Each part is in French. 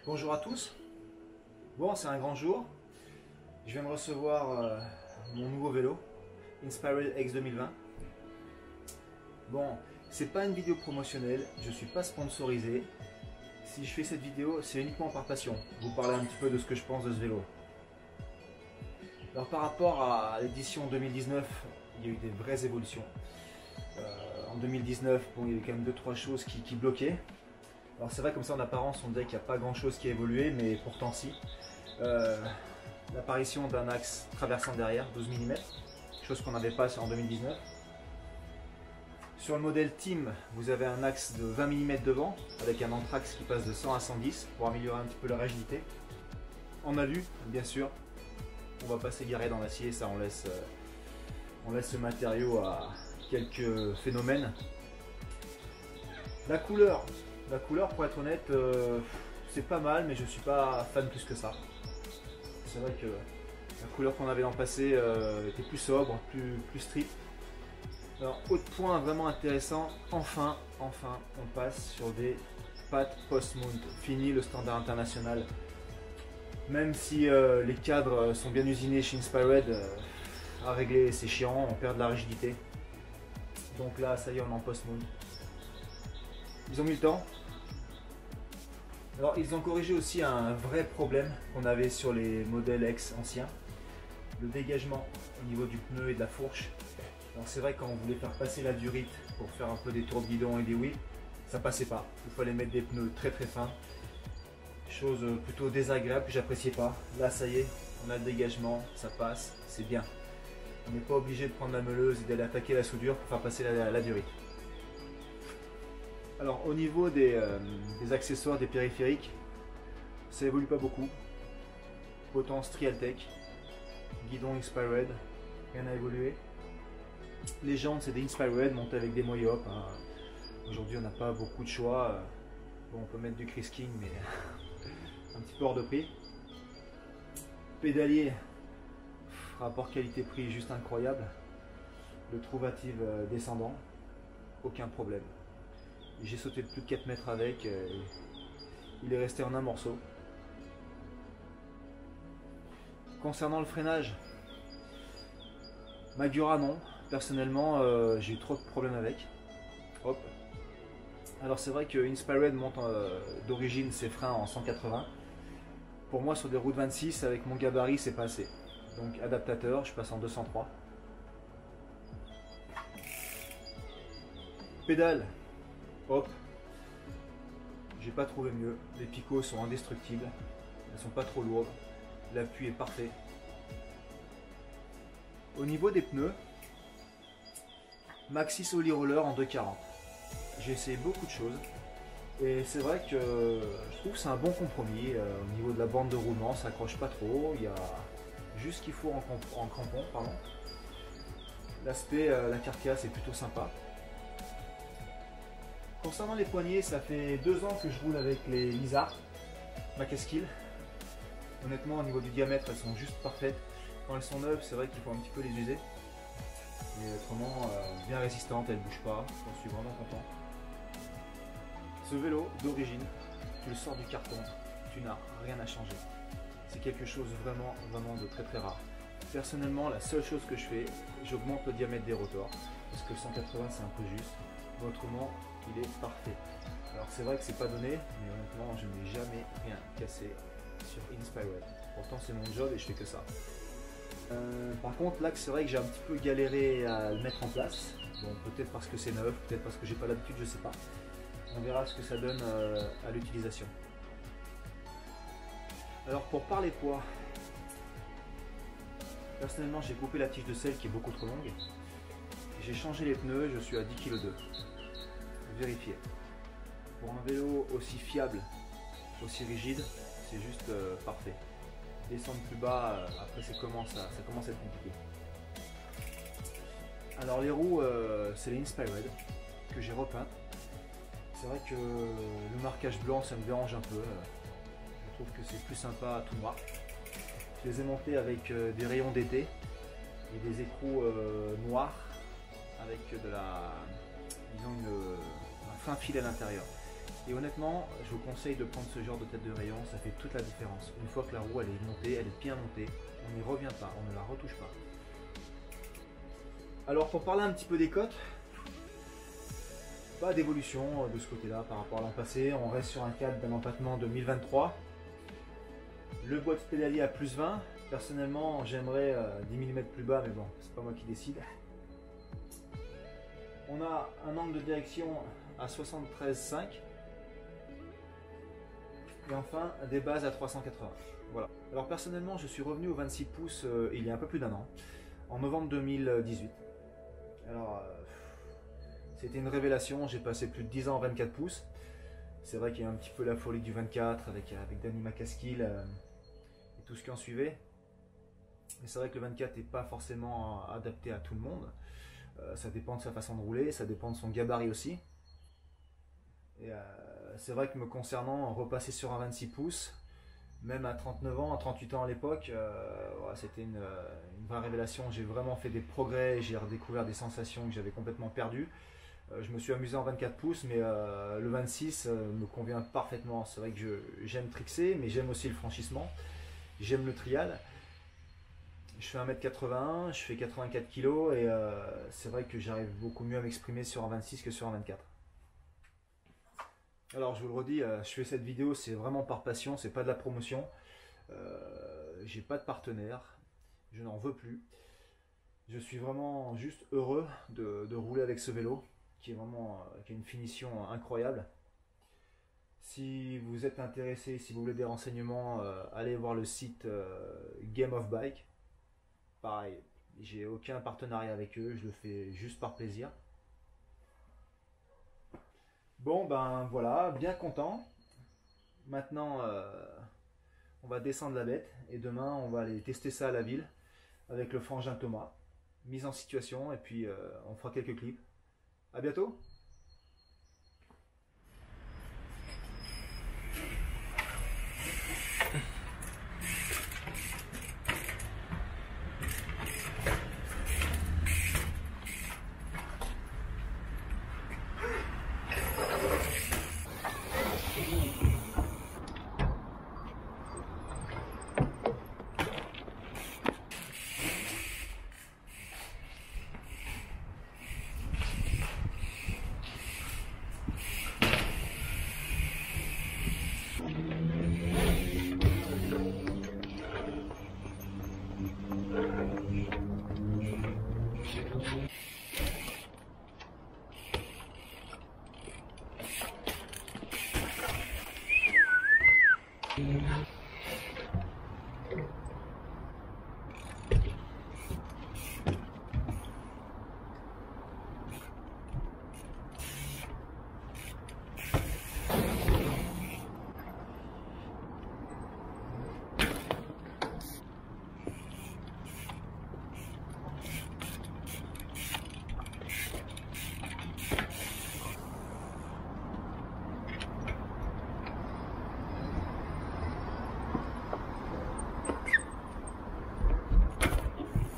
Bonjour à tous. Bon, c'est un grand jour. Je viens de recevoir mon nouveau vélo, Inspired X 2020. Bon, c'est pas une vidéo promotionnelle, je suis pas sponsorisé. Si je fais cette vidéo, c'est uniquement par passion. Vous parler un petit peu de ce que je pense de ce vélo. Alors par rapport à l'édition 2019, il y a eu des vraies évolutions. En 2019, bon, il y avait quand même 2-3 choses qui bloquaient. Alors c'est vrai comme ça en apparence on dirait qu'il n'y a pas grand chose qui a évolué, mais pourtant si. L'apparition d'un axe traversant derrière, 12 mm, chose qu'on n'avait pas en 2019. Sur le modèle Team, vous avez un axe de 20 mm devant, avec un anthrax qui passe de 100 à 110 pour améliorer un petit peu la rigidité. En alu, bien sûr, on va pas s'égarer dans l'acier, ça on laisse ce matériau à quelques phénomènes. La couleur, pour être honnête, c'est pas mal, mais je suis pas fan plus que ça. C'est vrai que la couleur qu'on avait l'an passé était plus sobre, plus strip. Alors, autre point vraiment intéressant, enfin, on passe sur des pattes post-mount. Fini le standard international. Même si les cadres sont bien usinés chez Inspired, à régler c'est chiant, on perd de la rigidité. Donc là, ça y est, on est en post-mount. Ils ont mis le temps. Alors, ils ont corrigé aussi un vrai problème qu'on avait sur les modèles X anciens. Le dégagement au niveau du pneu et de la fourche. Alors c'est vrai quand on voulait faire passer la durite pour faire un peu des tours de guidon et des whips, ça passait pas. Il fallait mettre des pneus très fins. Chose plutôt désagréable que j'appréciais pas. Là ça y est, on a le dégagement, ça passe, c'est bien. On n'est pas obligé de prendre la meuleuse et d'aller attaquer la soudure pour faire passer la durite. Alors au niveau des accessoires, des périphériques, ça évolue pas beaucoup. Potence Trialtech, guidon Inspired, rien n'a évolué. Les jantes c'est des Inspired montées avec des Moyop. Hein. Aujourd'hui on n'a pas beaucoup de choix. Bon, on peut mettre du Chris King mais un petit peu hors de prix. Pédalier, rapport qualité-prix juste incroyable. Le Trouvative descendant, aucun problème. J'ai sauté de plus de 4 mètres avec, il est resté en un morceau. Concernant le freinage, Magura non. Personnellement, j'ai eu trop de problèmes avec. Hop. Alors c'est vrai que Inspired monte d'origine ses freins en 180. Pour moi sur des routes 26 avec mon gabarit c'est pas assez. Donc adaptateur, je passe en 203. Pédale. Hop. J'ai pas trouvé mieux. Les picots sont indestructibles. Elles sont pas trop lourdes. L'appui est parfait. Au niveau des pneus, Maxxis Holy Roller en 240. J'ai essayé beaucoup de choses et c'est vrai que je trouve que c'est un bon compromis. Au niveau de la bande de roulement, ça accroche pas trop. Il y a juste ce qu'il faut en crampon. L'aspect, la carcasse est plutôt sympa. Concernant les poignées, ça fait 2 ans que je roule avec les Lizard Macaskill. Honnêtement, au niveau du diamètre, elles sont juste parfaites. Quand elles sont neuves, c'est vrai qu'il faut un petit peu les user. Mais autrement, bien résistante, elle ne bouge pas. J'en suis vraiment content. Ce vélo, d'origine, tu le sors du carton, tu n'as rien à changer. C'est quelque chose vraiment de très rare. Personnellement, la seule chose que je fais, j'augmente le diamètre des rotors. Parce que le 180 c'est un peu juste. Mais autrement, il est parfait. Alors c'est vrai que c'est pas donné, mais honnêtement, je n'ai jamais rien cassé sur Inspired. Pourtant c'est mon job et je fais que ça. Par contre là c'est vrai que j'ai un petit peu galéré à le mettre en place. Bon, peut-être parce que c'est neuf, peut-être parce que j'ai pas l'habitude, je sais pas. On verra ce que ça donne à l'utilisation. Alors pour parler poids, personnellement j'ai coupé la tige de selle qui est beaucoup trop longue. J'ai changé les pneus, je suis à 10,2 kg. Vérifiez. Pour un vélo aussi fiable, aussi rigide, c'est juste parfait. Descendre plus bas, après ça commence à être compliqué. Alors les roues, c'est les Inspired que j'ai repeintes. C'est vrai que le marquage blanc ça me dérange un peu. Je trouve que c'est plus sympa à tout noir. Je les ai montés avec des rayons d'été et des écrous noirs avec un fin fil à l'intérieur. Et honnêtement, je vous conseille de prendre ce genre de tête de rayon, ça fait toute la différence. Une fois que la roue elle est montée, elle est bien montée, on n'y revient pas, on ne la retouche pas. Alors pour parler un petit peu des cotes, pas d'évolution de ce côté-là par rapport à l'an passé, on reste sur un cadre d'un empattement de 1023. Le boîte pédalier à plus 20, personnellement j'aimerais 10 mm plus bas, mais bon, c'est pas moi qui décide. On a un angle de direction à 73,5 et enfin des bases à 380. Voilà. Alors personnellement je suis revenu au 26 pouces il y a un peu plus d'un an, en novembre 2018. Alors c'était une révélation, j'ai passé plus de 10 ans en 24 pouces. C'est vrai qu'il y a un petit peu la folie du 24 avec Danny McCaskill et tout ce qui en suivait. Mais c'est vrai que le 24 n'est pas forcément adapté à tout le monde. Ça dépend de sa façon de rouler, ça dépend de son gabarit aussi. Et c'est vrai que me concernant, repasser sur un 26 pouces, même à 39 ans, à 38 ans à l'époque, c'était une vraie révélation. J'ai vraiment fait des progrès, j'ai redécouvert des sensations que j'avais complètement perdues. Je me suis amusé en 24 pouces, mais le 26 me convient parfaitement. C'est vrai que j'aime trixer, mais j'aime aussi le franchissement. J'aime le trial. Je fais 1m81, je fais 84 kg et c'est vrai que j'arrive beaucoup mieux à m'exprimer sur un 26 que sur un 24. Alors je vous le redis, je fais cette vidéo, c'est vraiment par passion, c'est pas de la promotion. J'ai pas de partenaire, je n'en veux plus. Je suis vraiment juste heureux de rouler avec ce vélo qui a une finition incroyable. Si vous êtes intéressé, si vous voulez des renseignements, allez voir le site Game of Bike. Pareil, j'ai aucun partenariat avec eux, je le fais juste par plaisir. Bon ben voilà, bien content. Maintenant on va descendre la bête et demain on va aller tester ça à la ville avec le frangin Thomas. Mise en situation et puis on fera quelques clips. À bientôt.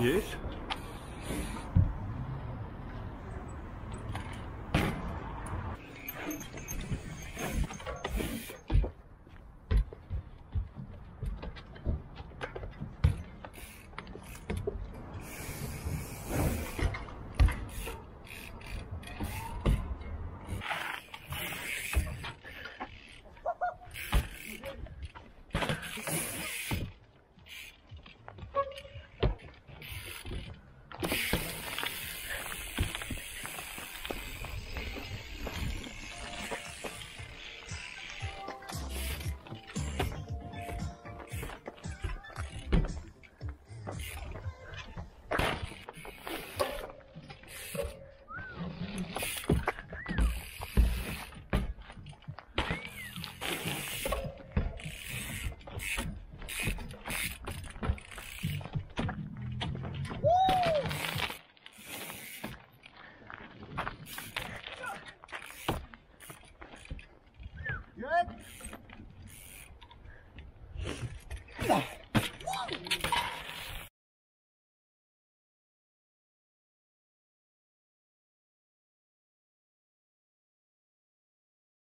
Yes. Good.